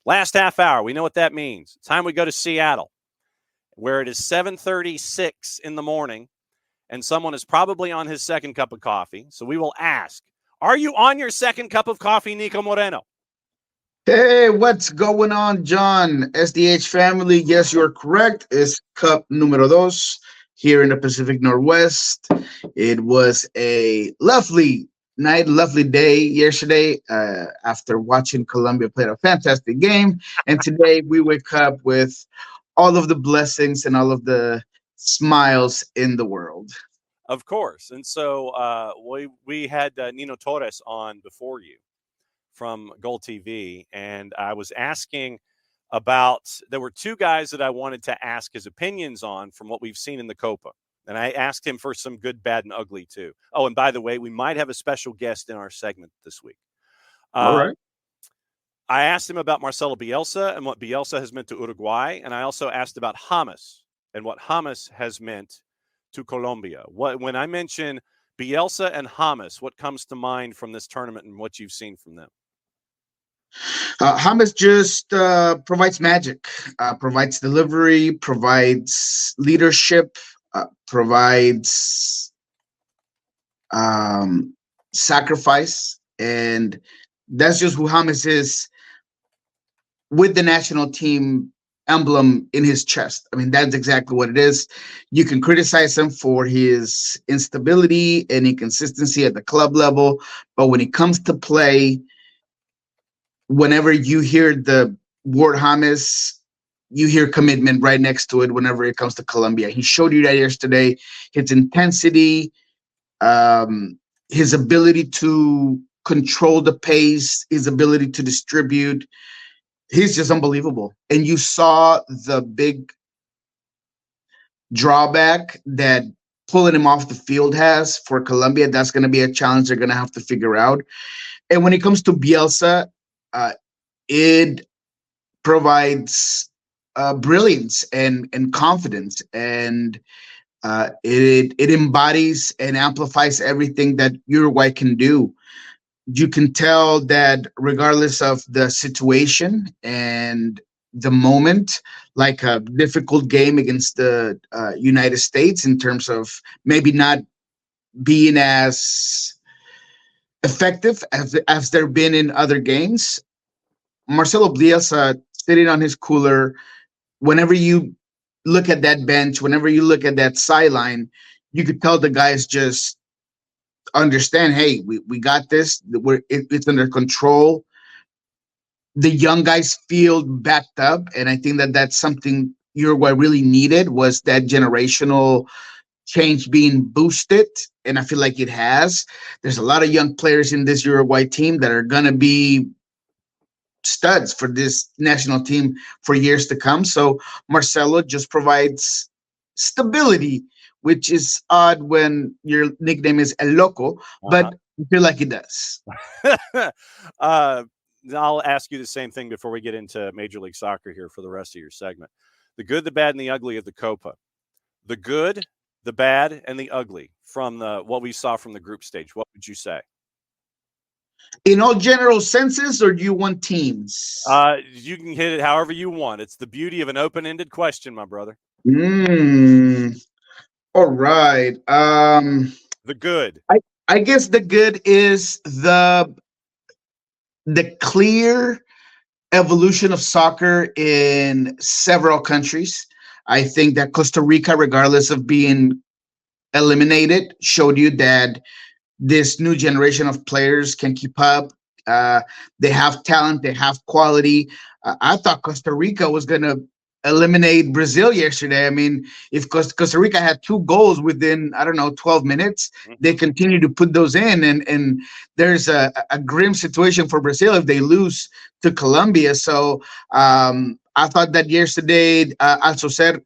Last half hour, we know what that means. It's time we go to Seattle, where it is 7:36 in the morning, and someone is probably on his second cup of coffee. So we will ask, are you on your second cup of coffee, Niko Moreno? Hey, what's going on, John? SDH family. Yes, you're correct. It's cup numero dos here in the Pacific Northwest. It was a lovely night, lovely day yesterday after watching Colombia play a fantastic game. And today we wake up with all of the blessings and all of the smiles in the world. Of course. And so we had Nino Torres on before you from Goal TV, and I was asking about, there were two guys that I wanted to ask his opinions on from what we've seen in the Copa. And I asked him for some good, bad, and ugly, too. Oh, and by the way, we might have a special guest in our segment this week. All right. I asked him about Marcelo Bielsa and what Bielsa has meant to Uruguay. And I also asked about James and what James has meant to Colombia. When I mention Bielsa and James, what comes to mind from this tournament and what you've seen from them? James just provides magic, provides delivery, provides leadership, provides sacrifice, and that's just who James is with the national team emblem in his chest. I mean, that's exactly what it is. You can criticize him for his instability and inconsistency at the club level, but when it comes to play, whenever you hear the word James, you hear commitment right next to it whenever it comes to Colombia. He showed you that yesterday. His intensity, his ability to control the pace, his ability to distribute, he's just unbelievable. And you saw the big drawback that pulling him off the field has for Colombia. That's going to be a challenge they're going to have to figure out. And when it comes to Bielsa, it provides brilliance and confidence, and it embodies and amplifies everything that Uruguay can do. You can tell that regardless of the situation and the moment, like a difficult game against the United States in terms of maybe not being as effective as they've been in other games, Marcelo Bielsa sitting on his cooler, whenever you look at that bench, whenever you look at that sideline, you could tell the guys just understand, hey, we got this. It's under control. The young guys feel backed up, and I think that that's something Uruguay really needed, was that generational change being boosted, and I feel like it has. There's a lot of young players in this Uruguay team that are going to be studs for this national team for years to come. So Marcelo just provides stability, which is odd when your nickname is El Loco, but I feel like it does. I'll ask you the same thing before we get into Major League Soccer here for the rest of your segment. The good, the bad, and the ugly of the Copa. The good, the bad, and the ugly from what we saw from the group stage. What would you say? In all general senses, or do you want teams? You can hit it however you want. It's the beauty of an open-ended question, my brother. All right. The good. I guess the good is the clear evolution of soccer in several countries. I think that Costa Rica, regardless of being eliminated, showed you that this new generation of players can keep up. They have talent. They have quality. I thought Costa Rica was going to eliminate Brazil yesterday. I mean, if Costa Rica had 2 goals within, 12 minutes, they continue to put those in. And there's a grim situation for Brazil if they lose to Colombia. So I thought that yesterday, Alcocer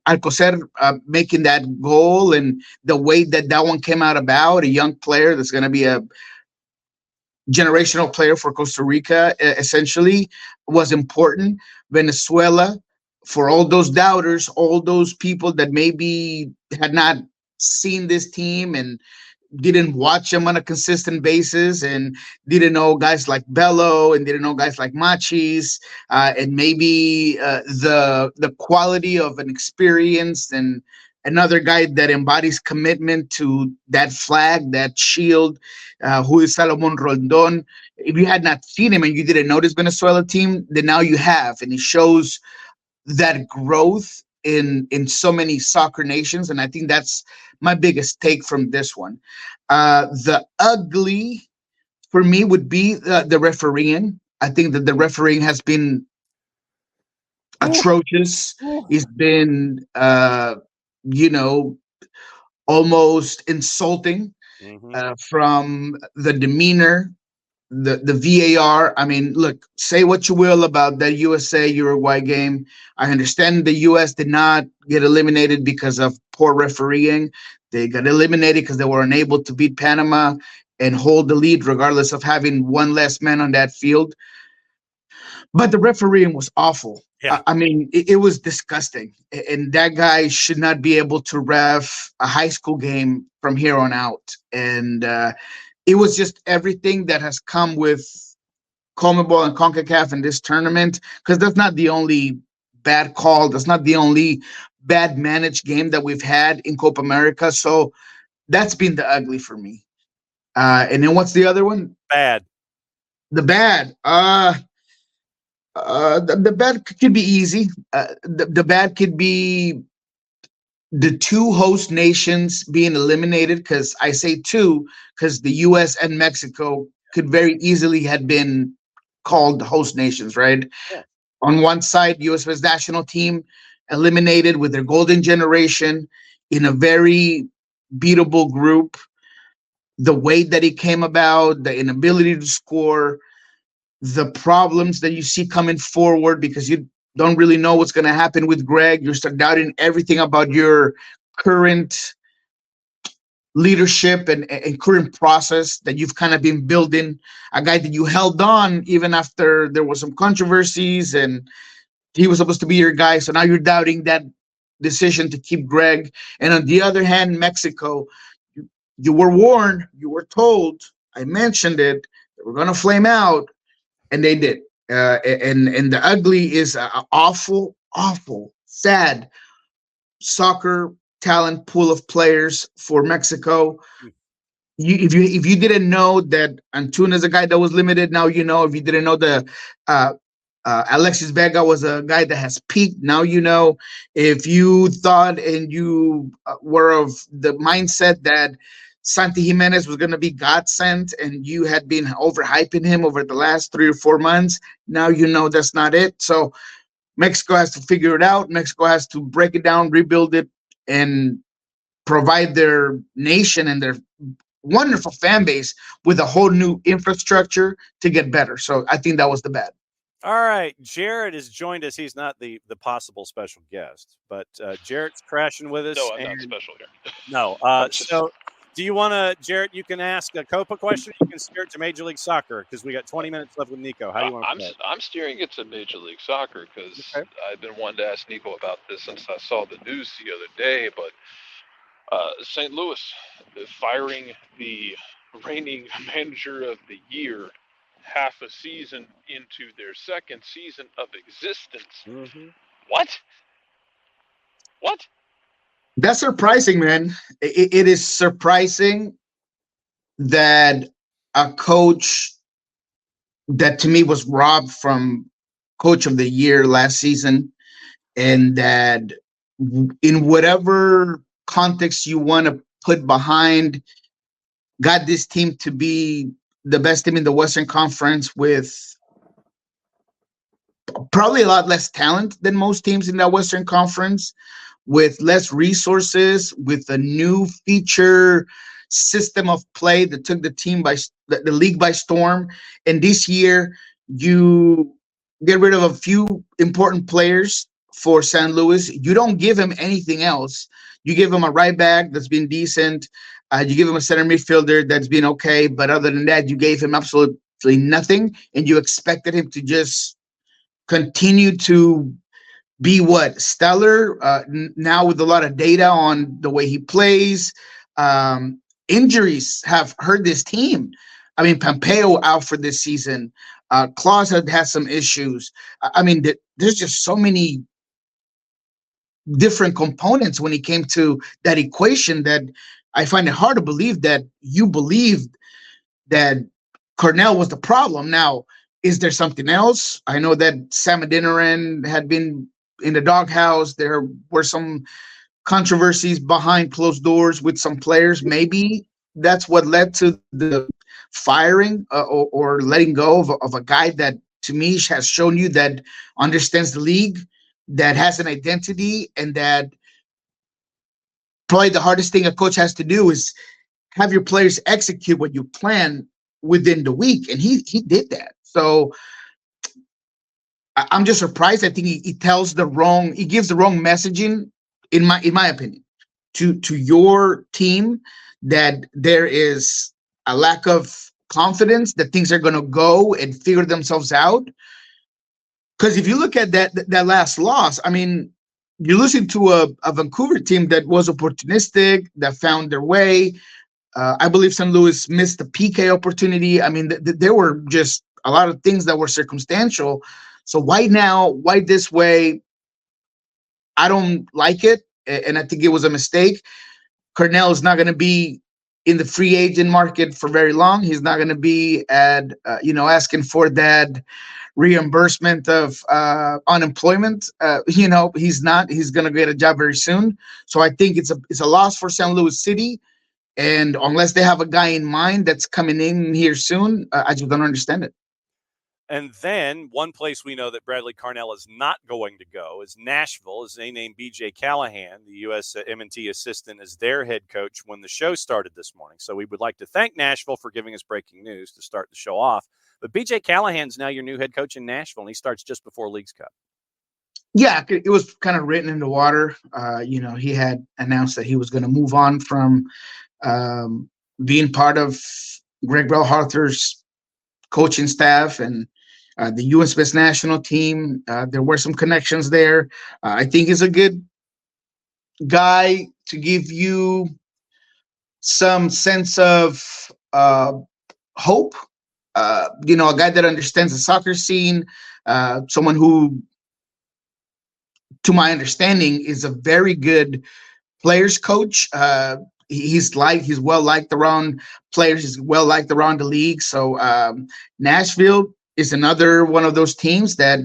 making that goal and the way that one came out about, a young player that's going to be a generational player for Costa Rica, essentially, was important. Venezuela, for all those doubters, all those people that maybe had not seen this team and didn't watch him on a consistent basis and didn't know guys like Bello and didn't know guys like Machis, and maybe the quality of an experienced and another guy that embodies commitment to that flag, that shield, who is Salomon Rondon. If you had not seen him and you didn't know this Venezuela team, then now you have, and it shows that growth in so many soccer nations, and I think that's my biggest take from this one. The ugly for me would be the refereeing. I think that the refereeing has been atrocious. It's been, you know, almost insulting, Mm-hmm. from the demeanor, the VAR. I mean, look, say what you will about that USA Uruguay game. I understand the US did not get eliminated because of poor refereeing. They got eliminated because they were unable to beat Panama and hold the lead, regardless of having one less man on that field. But the refereeing was awful. Yeah. I mean, it was disgusting. And that guy should not be able to ref a high school game from here on out. And it was just everything that has come with CONMEBOL and CONCACAF in this tournament, because that's not the only bad call. That's not the only bad managed game that we've had in Copa America. So that's been the ugly for me. And then what's the other one? Bad. The bad. The bad could be easy. The bad could be the two host nations being eliminated, because I say two because the US and Mexico could very easily have been called host nations, right? Yeah. On one side, US national team eliminated with their golden generation in a very beatable group. The way that it came about, the inability to score, the problems that you see coming forward because you don't really know what's going to happen with Greg. You start doubting everything about your current leadership and current process that you've kind of been building. A guy that you held on even after there was some controversies and he was supposed to be your guy. So now you're doubting that decision to keep Greg. And on the other hand, Mexico, you were warned, you were told, I mentioned it, that we're going to flame out. And they did. And the ugly is an awful, sad soccer talent pool of players for Mexico. If you didn't know that Antuna is a guy that was limited, now you know. If you didn't know the Alexis Vega was a guy that has peaked, now you know. If you thought and you were of the mindset that Santi Jimenez was going to be God sent, and you had been overhyping him over the last 3 or 4 months, now you know that's not it. So Mexico has to figure it out. Mexico has to break it down, rebuild it, and provide their nation and their wonderful fan base with a whole new infrastructure to get better. So I think that was the bad. All right, Jared has joined us. He's not the possible special guest, but Jared's crashing with us. No, I'm not special here. No. So do you want to, Jared, you can ask a Copa question. You can steer it to Major League Soccer because we got 20 minutes left with Niko. How do you want to play? I'm steering it to Major League Soccer because I've been wanting to ask Niko about this since I saw the news the other day. But St. Louis firing the reigning manager of the year half a season into their second season of existence. Mm-hmm. What? That's surprising, man. It is surprising that a coach that to me was robbed from coach of the year last season, and that in whatever context you want to put behind, got this team to be the best team in the Western Conference with probably a lot less talent than most teams in that Western Conference, with less resources, with a new feature system of play that took the league by storm. And this year, you get rid of a few important players for San Luis. You don't give him anything else. You give him a right back that's been decent. You give him a center midfielder that's been okay. But other than that, you gave him absolutely nothing. And you expected him to just continue to be stellar, now with a lot of data on the way he plays. injuries have hurt this team. I mean, Pompeo out for this season. Claus had some issues. I mean, there's just so many different components when it came to that equation that I find it hard to believe that you believed that Cornell was the problem. Now, is there something else? I know that Sam Adeniran had been in the doghouse. There were some controversies behind closed doors with some players. Maybe that's what led to the firing or letting go of a guy that, to me, has shown you that understands the league, that has an identity, and that probably the hardest thing a coach has to do is have your players execute what you plan within the week. And he did that. So I'm just surprised. I think he gives the wrong messaging, in my opinion, to your team, that there is a lack of confidence that things are going to go and figure themselves out. Because if you look at that last loss, I mean, you're losing to a Vancouver team that was opportunistic, that found their way. I believe St. Louis missed the PK opportunity. I mean, there were just a lot of things that were circumstantial. So why now? Why this way? I don't like it, and I think it was a mistake. Cornell is not going to be in the free agent market for very long. He's not going to be asking for that reimbursement of unemployment. He's not. He's going to get a job very soon. So I think it's a loss for St. Louis City. And unless they have a guy in mind that's coming in here soon, I just don't understand it. And then one place we know that Bradley Carnell is not going to go is Nashville, as they named B.J. Callahan, the U.S. M&T assistant, as their head coach when the show started this morning. So we would like to thank Nashville for giving us breaking news to start the show off. But B.J. Callahan's now your new head coach in Nashville, and he starts just before Leagues Cup. Yeah, it was kind of written in the water. He had announced that he was going to move on from being part of Greg Berhalter's coaching staff and the U.S. Smith national team. There were some connections there. I think he's a good guy to give you some sense of hope. A guy that understands the soccer scene, someone who, to my understanding, is a very good players coach. He's well liked around players. He's well liked around the league. So Nashville is another one of those teams that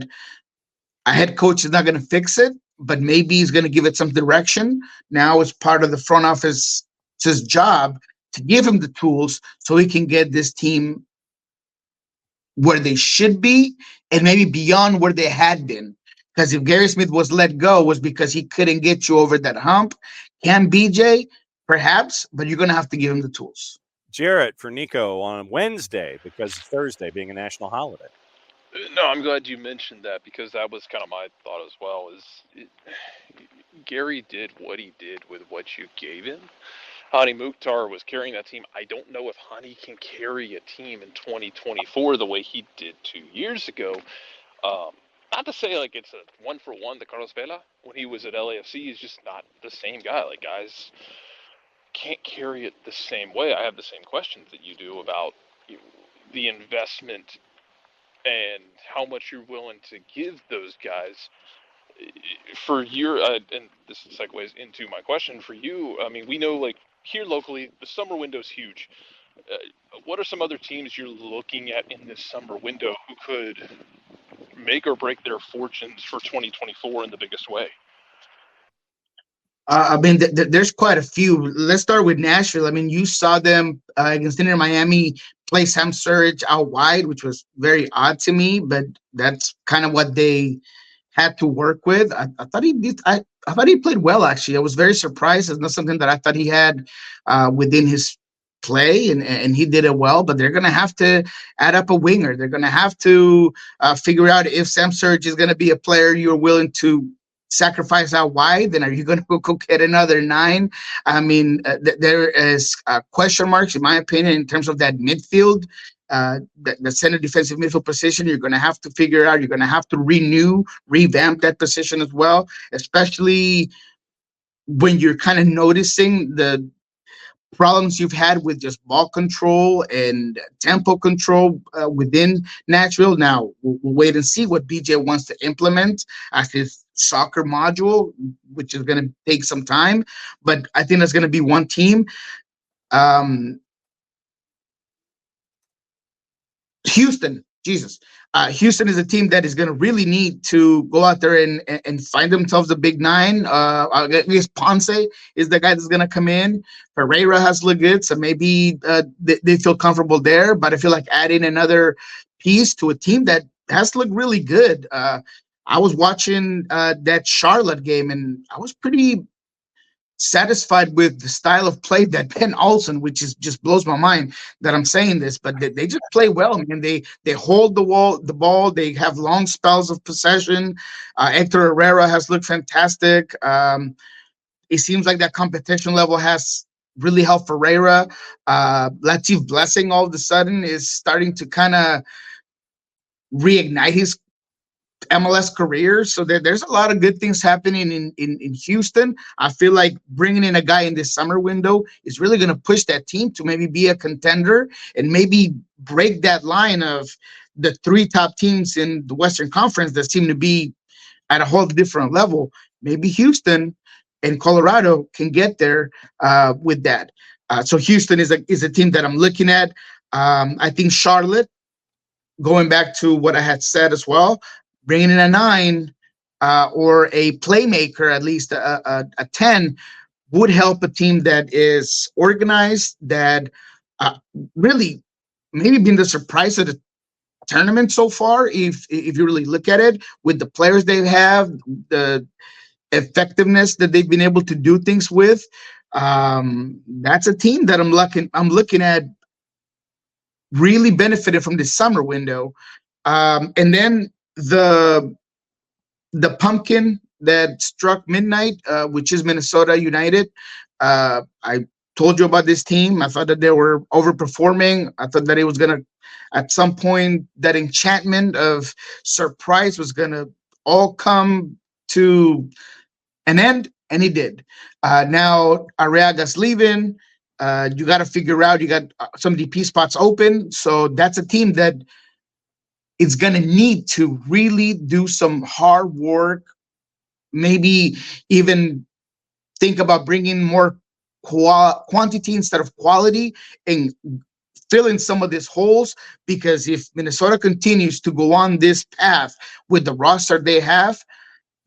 a head coach is not going to fix it, but maybe he's going to give it some direction. Now it's part of the front office's job to give him the tools so he can get this team where they should be and maybe beyond where they had been. Because if Gary Smith was let go, was because he couldn't get you over that hump. Can BJ? Perhaps, but you're going to have to give him the tools. Jarrett for Niko on Wednesday, because Thursday being a national holiday. No, I'm glad you mentioned that, because that was kind of my thought as well. Gary did what he did with what you gave him. Hani Mukhtar was carrying that team. I don't know if Hani can carry a team in 2024 the way he did 2 years ago. Not to say like it's a one-for-one to Carlos Vela. When he was at LAFC, he's just not the same guy. Like, guys can't carry it the same way. I have the same questions that you do about the investment and how much you're willing to give those guys. For your and this segues into my question for you. I mean, we know, like, here locally, the summer window's huge. What are some other teams you're looking at in this summer window who could make or break their fortunes for 2024 in the biggest way? I mean, there's quite a few. Let's start with Nashville. I mean, you saw them against Inter Miami play Sam Surridge out wide, which was very odd to me, but that's kind of what they had to work with. I thought he did. I thought he played well, actually. I was very surprised. It's not something that I thought he had within his play, and he did it well. But they're going to have to add up a winger. They're going to have to figure out if Sam Surridge is going to be a player you're willing to sacrifice out wide. Then are you going to go get another 9? I mean, there is question marks, in my opinion, in terms of that midfield. The center defensive midfield position, you're going to have to figure out. You're going to have to revamp that position as well, especially when you're kind of noticing the problems you've had with just ball control and tempo control within Nashville. Now we'll wait and see what BJ wants to implement as his soccer module, which is going to take some time. But I think that's going to be one team. Um, Houston, Jesus. Houston is a team that is going to really need to go out there and find themselves a big nine. I guess Ponce is the guy that's going to come in. Pereira has looked good, so maybe they feel comfortable there. But I feel like adding another piece to a team that has looked really good. I was watching that Charlotte game, and I was pretty satisfied with the style of play that Ben Olsen, which is just blows my mind that I'm saying this, but they just play well. I mean, they hold the ball. They have long spells of possession. Hector Herrera has looked fantastic. It seems like that competition level has really helped Ferreira. Latif Blessing all of a sudden is starting to kind of reignite his MLS career. So there's a lot of good things happening in Houston. I feel like bringing in a guy in this summer window is really going to push that team to maybe be a contender and maybe break that line of the three top teams in the Western Conference that seem to be at a whole different level. Maybe Houston and Colorado can get there with that. So Houston is a team that I'm looking at. I think Charlotte, going back to what I had said as well, bringing in a 9 or a playmaker, at least a 10, would help a team that is organized, that really maybe been the surprise of the tournament so far, if you really look at it, with the players they have, the effectiveness that they've been able to do things with. That's a team that I'm looking at really benefited from this summer window. And then the pumpkin that struck midnight, which is Minnesota United. I told you about this team. I thought that they were overperforming. I thought that it was going to, at some point, that enchantment of surprise was going to all come to an end, and it did. Now Arriaga's leaving. You got to figure out, you got some DP spots open. So that's a team that it's going to need to really do some hard work, maybe even think about bringing more quantity instead of quality and fill in some of these holes, because if Minnesota continues to go on this path with the roster they have,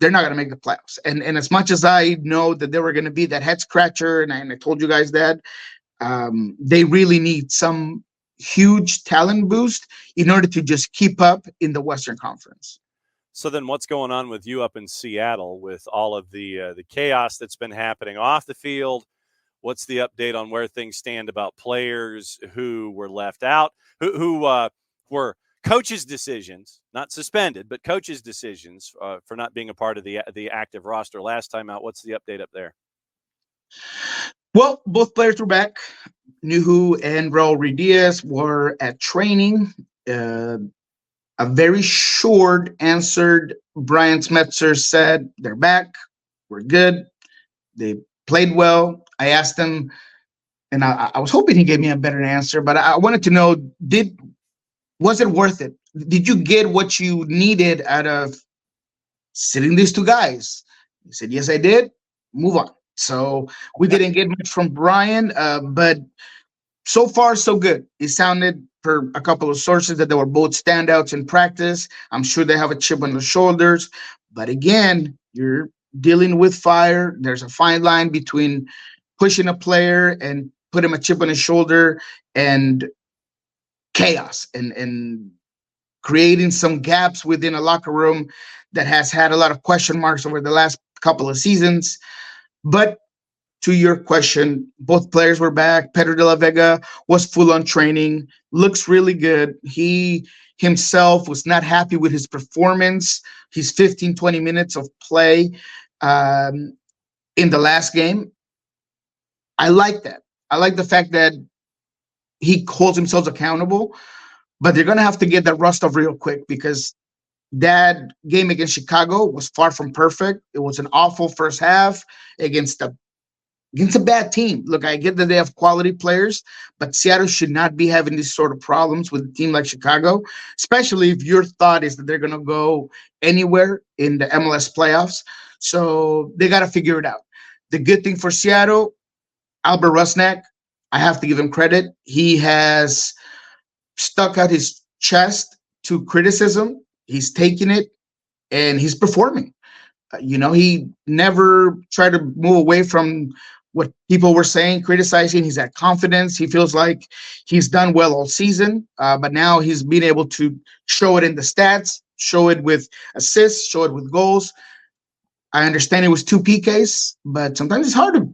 they're not going to make the playoffs. And as much as I know that they were going to be that head scratcher, and I told you guys that, they really need some huge talent boost in order to just keep up in the Western Conference. So then what's going on with you up in Seattle with all of the chaos that's been happening off the field? What's the update on where things stand about players who were left out, who were coaches' decisions, not suspended, but coaches' decisions for not being a part of the active roster last time out? What's the update up there? Well, both players were back. Nuhu and Raul Ruidiaz were at training. A very short answered Brian Smetzer said, they're back. We're good. They played well. I asked him, and I was hoping he gave me a better answer, but I wanted to know, was it worth it? Did you get what you needed out of sitting these two guys? He said, yes, I did. Move on. So we didn't get much from Brian, but so far, so good. It sounded, per a couple of sources, that they were both standouts in practice. I'm sure they have a chip on their shoulders. But again, you're dealing with fire. There's a fine line between pushing a player and putting a chip on his shoulder and chaos and creating some gaps within a locker room that has had a lot of question marks over the last couple of seasons. But to your question, both players were back. Pedro de la Vega was full on training, looks really good. He himself was not happy with his performance, his 15, 20 minutes of play in the last game. I like that. I like the fact that he holds himself accountable, but they're going to have to get that rust off real quick, because that game against Chicago was far from perfect. It was an awful first half against a against a bad team. Look, I get that they have quality players, but Seattle should not be having these sort of problems with a team like Chicago, especially if your thought is that they're going to go anywhere in the MLS playoffs. So they got to figure it out. The good thing for Seattle, Albert Rusnak, I have to give him credit. He has stuck out his chest to criticism. He's taking it and he's performing. He never tried to move away from what people were saying, criticizing. He's had confidence. He feels like he's done well all season, but now he's been able to show it in the stats, show it with assists, show it with goals. I understand it was two PKs, but sometimes it's hard to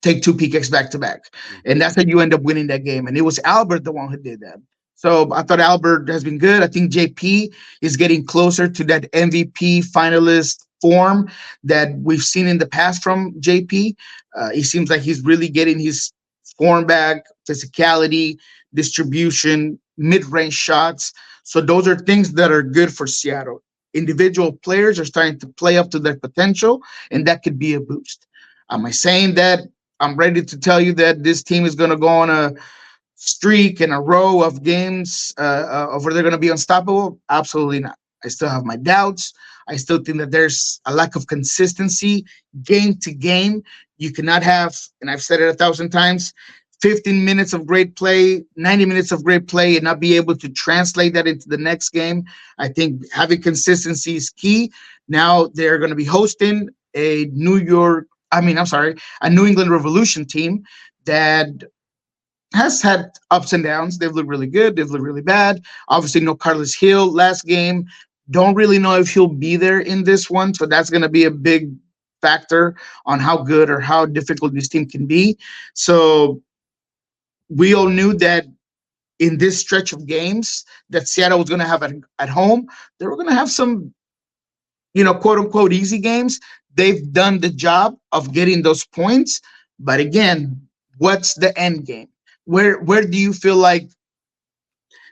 take two PKs back to back. And that's how you end up winning that game. And it was Albert, the one who did that. So I thought Albert has been good. I think JP is getting closer to that MVP finalist form that we've seen in the past from JP. He seems like he's really getting his form back, physicality, distribution, mid-range shots. So those are things that are good for Seattle. Individual players are starting to play up to their potential, and that could be a boost. Am I saying that I'm ready to tell you that this team is going to go on a streak and a row of games of where they're going to be unstoppable? Absolutely not. I still have my doubts. I still think that there's a lack of consistency game to game. You cannot have, and I've said it 1,000 times, 15 minutes of great play, 90 minutes of great play, and not be able to translate that into the next game. I think having consistency is key. Now they're going to be hosting a New England Revolution team that has had ups and downs. They've looked really good. They've looked really bad. Obviously, no Carlos Hill last game. Don't really know if he'll be there in this one. So that's going to be a big factor on how good or how difficult this team can be. So we all knew that in this stretch of games that Seattle was going to have at home, they were going to have some, quote unquote, easy games. They've done the job of getting those points. But again, what's the end game? Where do you feel like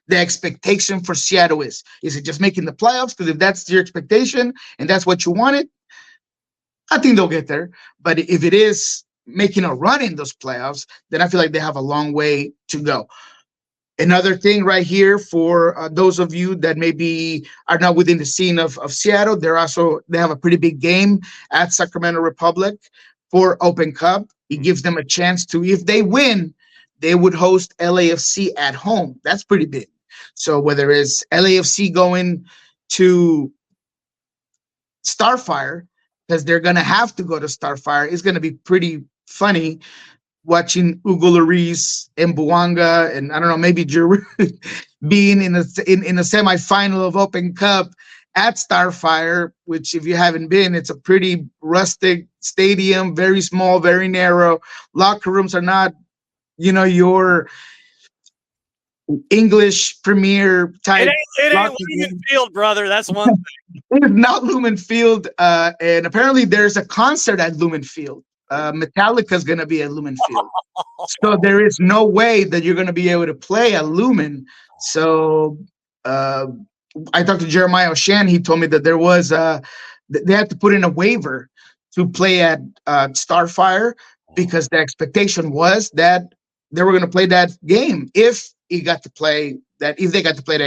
the expectation for Seattle is? Is it just making the playoffs? Because if that's your expectation and that's what you wanted, I think they'll get there. But if it is making a run in those playoffs, then I feel like they have a long way to go. Another thing right here for those of you that maybe are not within the scene of Seattle, they have a pretty big game at Sacramento Republic for Open Cup. It gives them a chance to, if they win, they would host LAFC at home. That's pretty big. So whether it's LAFC going to Starfire, because they're going to have to go to Starfire, it's going to be pretty funny watching Hugo Lloris and Buanga and I don't know, maybe Giroud being in a semifinal of Open Cup at Starfire, which if you haven't been, it's a pretty rustic stadium, very small, very narrow. Locker rooms are not, your English Premier type. It ain't Lumen Field, brother. That's one thing. It is not Lumen Field, and apparently there's a concert at Lumen Field. Metallica's going to be at Lumen Field. So there is no way that you're going to be able to play at Lumen. So I talked to Jeremiah Oshan. He told me that there was they had to put in a waiver to play at Starfire because the expectation was that they were going to play that game if they got to play that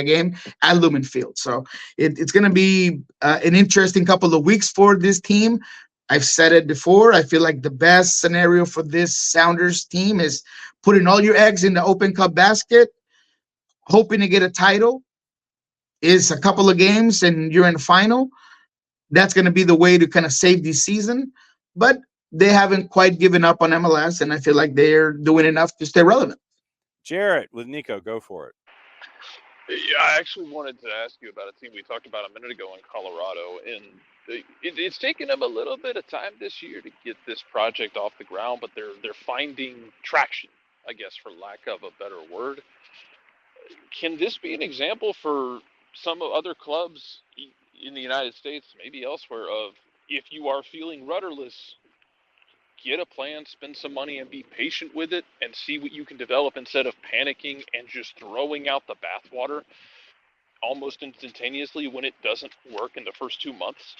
game at Lumen Field. So it's going to be an interesting couple of weeks for this team. I've said it before. I feel like the best scenario for this Sounders team is putting all your eggs in the Open Cup basket, hoping to get a title. Is a couple of games and you're in the final. That's going to be the way to kind of save this season. But they haven't quite given up on MLS, and I feel like they're doing enough to stay relevant. Jarrett with Niko, go for it. Yeah, I actually wanted to ask you about a team we talked about a minute ago in Colorado, and it's taken them a little bit of time this year to get this project off the ground, but they're finding traction, I guess, for lack of a better word. Can this be an example for some other clubs in the United States, maybe elsewhere, of if you are feeling rudderless, get a plan, spend some money, and be patient with it and see what you can develop instead of panicking and just throwing out the bathwater almost instantaneously when it doesn't work in the first 2 months?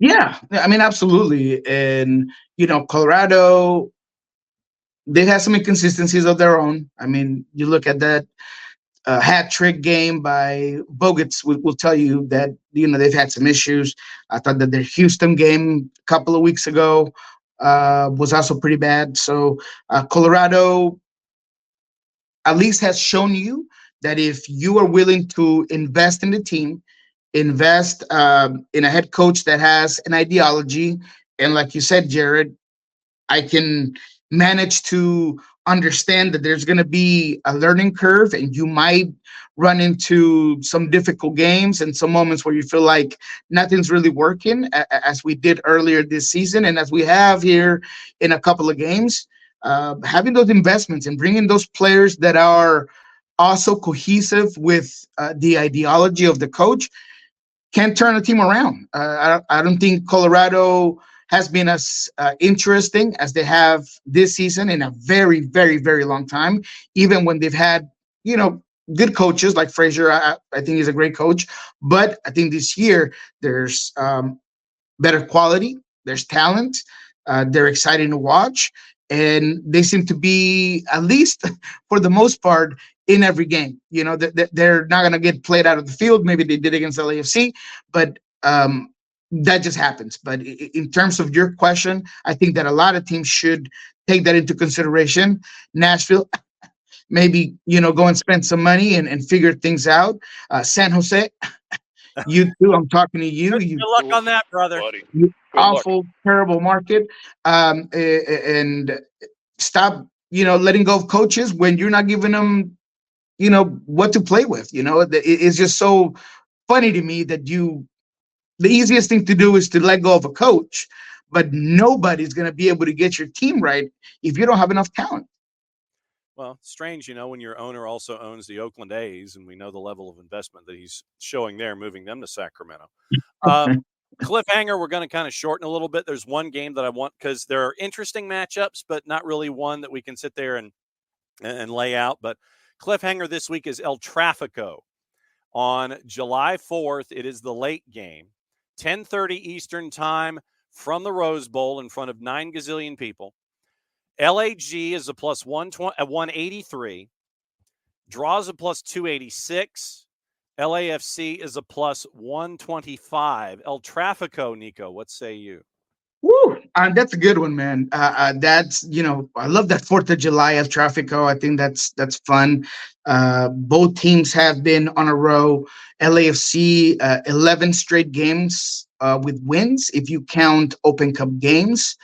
Yeah, I mean, absolutely. And, Colorado, they've had some inconsistencies of their own. I mean, you look at that hat trick game by Bogut's will tell you that, they've had some issues. I thought that their Houston game a couple of weeks ago was also pretty bad. So Colorado at least has shown you that if you are willing to invest in the team, invest in a head coach that has an ideology, and like you said, Jared, I can manage to understand that there's going to be a learning curve and you might run into some difficult games and some moments where you feel like nothing's really working, as we did earlier this season and as we have here in a couple of games. Having those investments and bringing those players that are also cohesive with the ideology of the coach can turn a team around. I don't think Colorado has been as interesting as they have this season in a very, very, very long time. Even when they've had, good coaches like Frazier, I think he's a great coach. But I think this year there's better quality, there's talent, they're exciting to watch, and they seem to be, at least for the most part, in every game. They're not going to get played out of the field. Maybe they did against LAFC, but that just happens. But in terms of your question, I think that a lot of teams should take that into consideration. Nashville, maybe, go and spend some money and figure things out. San Jose, you too. I'm talking to you. Good luck on that, brother. You awful, terrible market. And stop, letting go of coaches when you're not giving them, what to play with. It's just so funny to me that the easiest thing to do is to let go of a coach, but nobody's going to be able to get your team right if you don't have enough talent. Well, strange, when your owner also owns the Oakland A's, and we know the level of investment that he's showing there, moving them to Sacramento. Cliffhanger, we're going to kind of shorten a little bit. There's one game that I want, because there are interesting matchups, but not really one that we can sit there and lay out. But cliffhanger this week is El Tráfico on July 4th. It is the late game, 10:30 Eastern time from the Rose Bowl in front of 9 gazillion people. LAG is a plus 183. Draws a plus 286. LAFC is a plus 125. El Tráfico, Niko, what say you? Woo! That's a good one, man. That's, I love that 4th of July El Tráfico. I think that's fun. Both teams have been on a row. LAFC, 11 straight games with wins, if you count Open Cup games.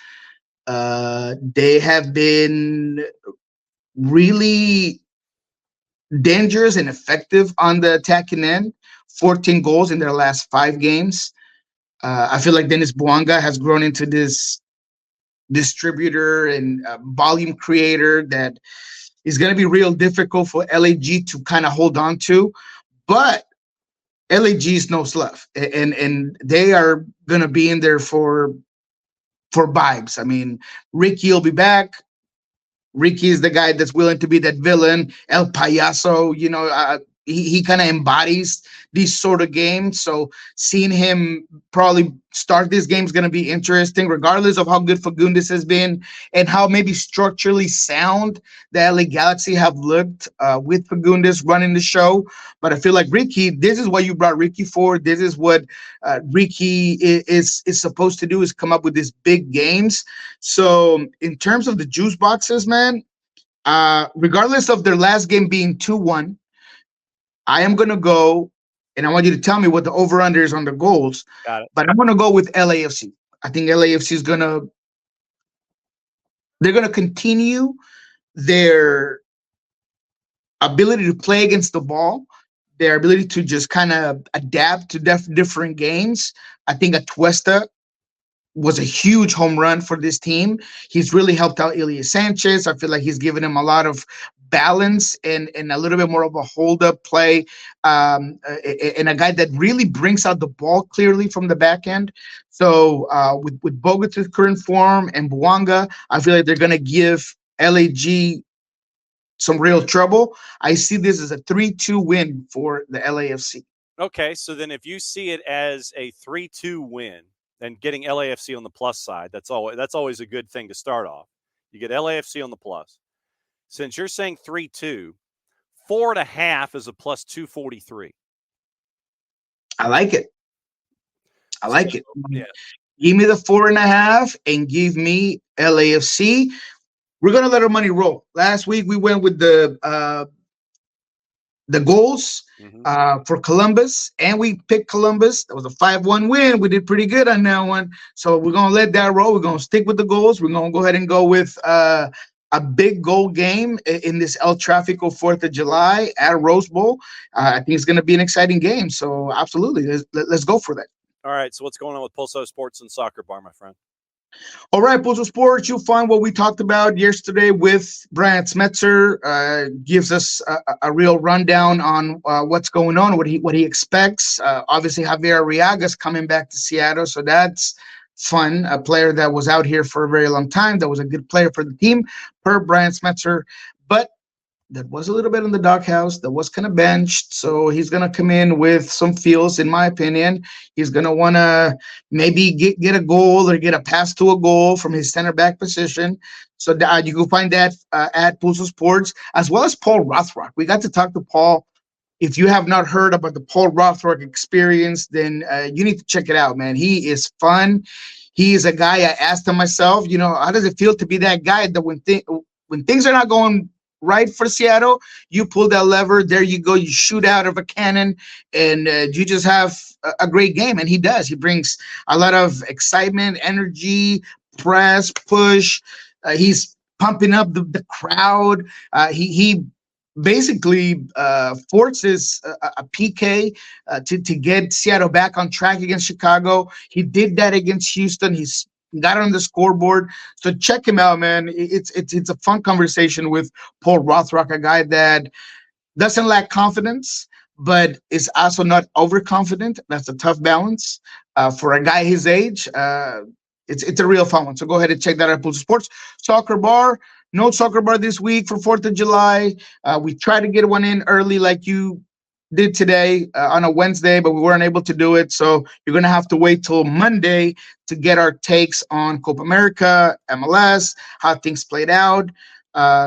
They have been really dangerous and effective on the attacking end. 14 goals in their last 5 games. I feel like Dennis Bouanga has grown into this distributor and volume creator that is going to be real difficult for LAG to kind of hold on to. But LAG is no slough, and they are going to be in there for vibes. I mean, Ricky will be back. Ricky is the guy that's willing to be that villain, El Payaso. He kind of embodies these sort of games. So seeing him probably start this game is going to be interesting, regardless of how good Fagundes has been and how maybe structurally sound the LA Galaxy have looked with Fagundes running the show. But I feel like Ricky, this is what you brought Ricky for. This is what Ricky is supposed to do, is come up with these big games. So in terms of the juice boxes, man, regardless of their last game being 2-1, I am going to go, and I want you to tell me what the over-under is on the goals. Got it. But I'm going to go with LAFC. I think LAFC is they're going to continue their ability to play against the ball, their ability to just kind of adapt to different games. I think Atuesta was a huge home run for this team. He's really helped out Ilya Sanchez. I feel like he's given him a lot of balance and a little bit more of a hold-up play, and a guy that really brings out the ball clearly from the back end. So with Bogut's current form and Bouanga, I feel like they're going to give LAG some real trouble. I see this as a 3-2 win for the LAFC. Okay, so then if you see it as a 3-2 win, and getting LAFC on the plus side. That's always a good thing to start off. You get LAFC on the plus. Since you're saying 3-2, 4.5 is a plus 243. I like it. I like it. Yeah. Give me the 4.5 and give me LAFC. We're gonna let our money roll. Last week we went with the goals for Columbus, and we picked Columbus. That was a 5-1 win. We did pretty good on that one. So we're going to let that roll. We're going to stick with the goals. We're going to go ahead and go with a big goal game in this El Tráfico 4th of July at Rose Bowl. I think it's going to be an exciting game. So absolutely, let's go for that. All right, so what's going on with Pulso Sports and Soccer Bar, my friend? All right, Pulso Sports, you'll find what we talked about yesterday with Brian Smetzer. Gives us a real rundown on what's going on, what he expects. Obviously, Javier Arriaga's coming back to Seattle, so that's fun. A player that was out here for a very long time, that was a good player for the team, per Brian Smetzer. But that was a little bit in the doghouse, that was kind of benched. So he's going to come in with some feels, in my opinion. He's going to want to maybe get a goal or get a pass to a goal from his center back position. So you can find that at Pulso Sports, as well as Paul Rothrock. We got to talk to Paul. If you have not heard about the Paul Rothrock experience, then you need to check it out, man. He is fun. He is a guy, I asked him myself, how does it feel to be that guy that when things are not going right for Seattle, you pull that lever, there you go, you shoot out of a cannon, and you just have a great game. And he does. He brings a lot of excitement, energy, press, push. He's pumping up the crowd. He basically forces a PK to get Seattle back on track against Chicago. He did that against Houston. He's got on the scoreboard. So check him out, man. It's a fun conversation with Paul Rothrock, a guy that doesn't lack confidence, but is also not overconfident. That's a tough balance for a guy his age. It's a real fun one. So go ahead and check that out at Pulso Sports. Soccer Bar. No soccer bar this week for 4th of July. We tried to get one in early like you did today on a Wednesday, but we weren't able to do it. So you're going to have to wait till Monday to get our takes on Copa America, MLS, how things played out.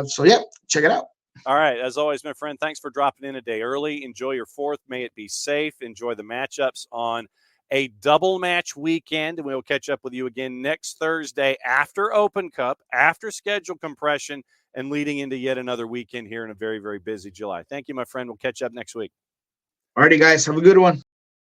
So, yeah, check it out. All right. As always, my friend, thanks for dropping in a day early. Enjoy your 4th. May it be safe. Enjoy the matchups on a double match weekend, and we will catch up with you again next Thursday after Open Cup, after schedule compression, and leading into yet another weekend here in a very, very busy July. Thank you, my friend. We'll catch up next week. All righty, guys. Have a good one.